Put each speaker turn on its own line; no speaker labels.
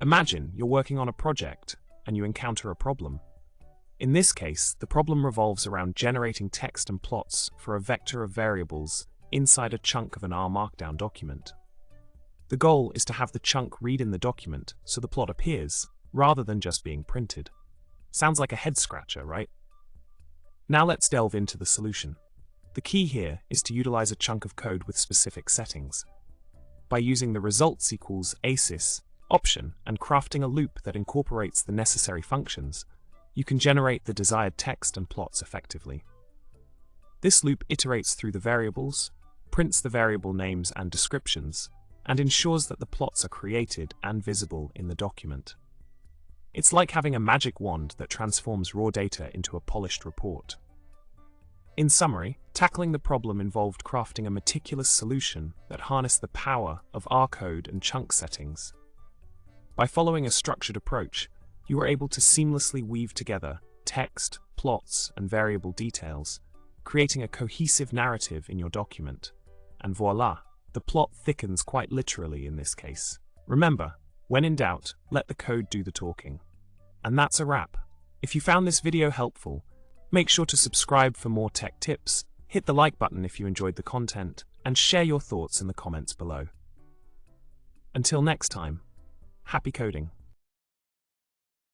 Imagine you're working on a project and you encounter a problem. In this case, the problem revolves around generating text and plots for a vector of variables inside a chunk of an r-markdown document. The goal is to have the chunk read in the document so the plot appears, rather than just being printed. Sounds like a head-scratcher, right? Now let's delve into the solution. The key here is to utilize a chunk of code with specific settings. By using the results equals asys option and crafting a loop that incorporates the necessary functions, you can generate the desired text and plots effectively. This loop iterates through the variables, prints the variable names and descriptions, and ensures that the plots are created and visible in the document. It's like having a magic wand that transforms raw data into a polished report. In summary, tackling the problem involved crafting a meticulous solution that harnessed the power of R code and chunk settings. By following a structured approach, you were able to seamlessly weave together text, plots, and variable details, creating a cohesive narrative in your document. And voila, the plot thickens quite literally in this case. Remember, when in doubt, let the code do the talking. And that's a wrap. If you found this video helpful, make sure to subscribe for more tech tips, hit the like button if you enjoyed the content, and share your thoughts in the comments below. Until next time, happy coding.